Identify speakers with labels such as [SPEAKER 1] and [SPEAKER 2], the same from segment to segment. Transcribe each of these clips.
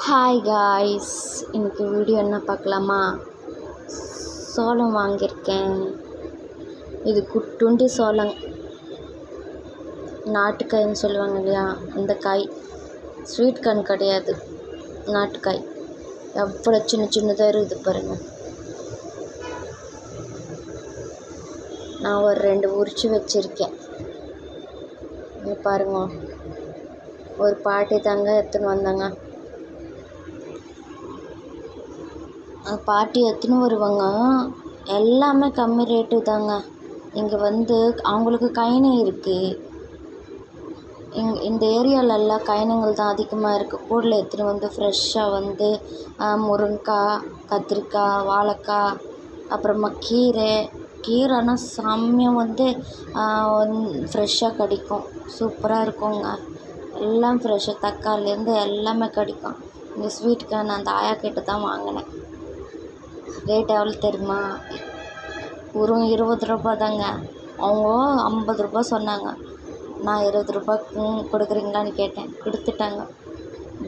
[SPEAKER 1] Hi guys, இன்னைக்கு video என்ன பார்க்கலாமா? சோளம் வாங்கியிருக்கேன். இது குட்டுண்டி சோளம், நாட்டுக்காய்ன்னு சொல்லுவாங்க இல்லையா, அந்த காய். ஸ்வீட் கார்ன் கிடையாது, நாட்டுக்காய். எவ்வளோ சின்ன சின்னதாக இருக்குது பாருங்கள். நான் ஒரு 2 உரித்து வச்சுருக்கேன். இங்கே பாருங்க, ஒரு பாட்டி தாங்க எடுத்துன்னு வந்தாங்க. பாட்டி எடுத்துன்னு வருவாங்க. எல்லாமே கம்மி ரேட்டு தாங்க. இங்கே அவங்களுக்கு கயனி இருக்குது. இந்த ஏரியாலெல்லாம் கயனிகள் தான் அதிகமாக இருக்குது. கூடையில் எடுத்துன்னு ஃப்ரெஷ்ஷாக முருங்கைக்காய், கத்திரிக்காய், வாழைக்காய், அப்புறமா கீரைனா செம்மையாக ஃப்ரெஷ்ஷாக கிடைக்கும். சூப்பராக இருக்குங்க. எல்லாம் ஃப்ரெஷ்ஷாக, தக்காளிலேருந்து எல்லாமே கிடைக்கும். இந்த ஸ்வீட் கார்ன் அந்த ஆயா கிட்ட தான் வாங்கினேன். ரேட் எவ்வளோ தெரியுமா? வெறும் 20 ரூபா தாங்க. அவங்க 50 ரூபா சொன்னாங்க. நான் 20 ரூபா கொடுக்குறீங்களான்னு கேட்டேன். கொடுத்துட்டாங்க,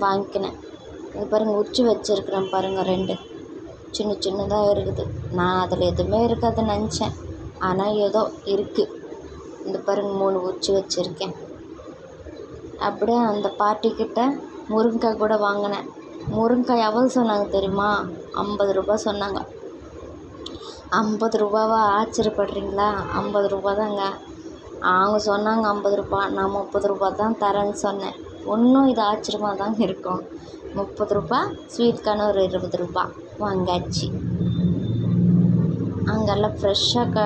[SPEAKER 1] வாங்கிக்கினேன். இது பாருங்கள், உரிச்சு வச்சுருக்குறேன் பாருங்கள். 2 சின்ன சின்னதாக இருக்குது. நான் அதில் எதுவுமே இருக்காதுன்னு நினச்சேன், ஆனால் ஏதோ இருக்குது. இந்த பாருங்கள், 3 உரிச்சு வச்சுருக்கேன். அப்படியே அந்த பாட்டிக்கிட்ட முருங்கைக்காய் கூட வாங்கினேன். முருங்கைக்காய் எவ்வளோ சொன்னாங்க தெரியுமா? 50 ரூபா சொன்னாங்க. 50 ரூபாவா? ஆச்சரியப்படுறீங்களா? 50 ரூபா தாங்க. அவங்க சொன்னாங்க 50 ரூபா, நான் 30 ரூபா தான் தரேன்னு சொன்னேன். ஒன்றும் இது ஆச்சரியமாக தாங்க இருக்கும். 30 ரூபா, ஸ்வீட் கார்ன் ஒரு 20 ரூபா வாங்காச்சு. அங்கெல்லாம் ஃப்ரெஷ்ஷாக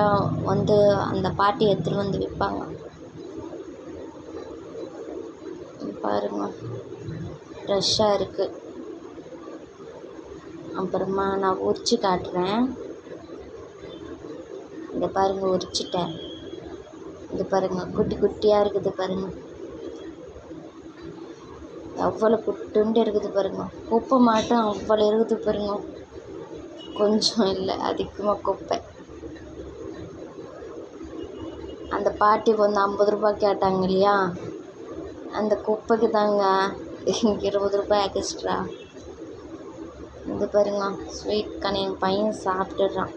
[SPEAKER 1] அந்த பாட்டி எடுத்துகிட்டு விற்பாங்க பாருங்க. ஃப்ரெஷ்ஷாக இருக்குது. அப்புறமா நான் உரித்து காட்டுறேன். இதை பாருங்கள், உரிச்சிட்டேன். இது பாருங்கள், குட்டி குட்டியாக இருக்குது பாருங்கள். எவ்வளோ குட்டுண்டு இருக்குது பாருங்கள். குப்பை மாட்டம் அவ்வளோ இருக்குது பாருங்க. கொஞ்சம் இல்லை, அதிகமாக குப்பை. அந்த பாட்டி 50 ரூபா கேட்டாங்க இல்லையா, அந்த குப்பைக்கு தாங்க 20 ரூபாய் எக்ஸ்ட்ரா. இது பாருங்க, ஸ்வீட் கார்ன் என் பையன் சாப்பிட்டுடுறான்.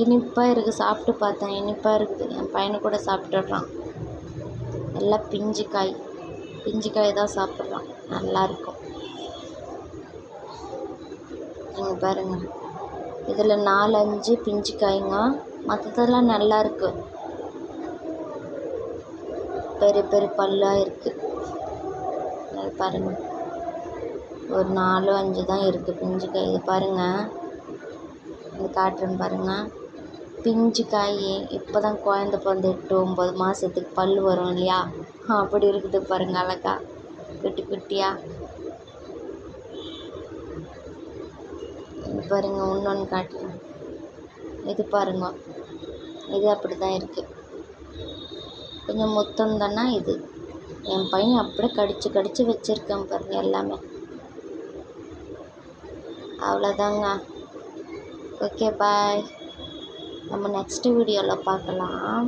[SPEAKER 1] இனிப்பாக இருக்குது. சாப்பிட்டு பார்த்தேன், இனிப்பாக இருக்குது. என் பையனை கூட சாப்பிட்டுடுறான். எல்லாம் பிஞ்சு காய் தான் சாப்பிட்றான். நல்லாயிருக்கும். நீங்கள் பாருங்கள், இதில் 4-5 பிஞ்சு காய்ங்க. மற்றதெல்லாம் நல்லா இருக்குது. பெரிய பெரிய பல்லாக இருக்குது. அது பாருங்கள், ஒரு 4-5 தான் இருக்குது பிஞ்சு காய். இது பாருங்கள், இது காட்டுறேன் பாருங்கள். பிஞ்சு காய் இப்போ தான் குழந்த பிறந்து 8-9 மாதத்துக்கு பல் வரும் இல்லையா, அப்படி இருக்குது பாருங்கள். அழகா குட்டி குட்டியாக. இது பாருங்கள், இன்னொன்று காட்டுறேன். இது பாருங்க, இது அப்படி தான் இருக்குது. கொஞ்சம் மொத்தம் தானே இது. என் பையன் அப்படியே கடிச்சு வச்சுருக்கேன் பாருங்கள் எல்லாமே. அவ்வளோதாங்க. ஓகே, பாய். நம்ம நெக்ஸ்ட் வீடியோவில் பார்க்கலாம்.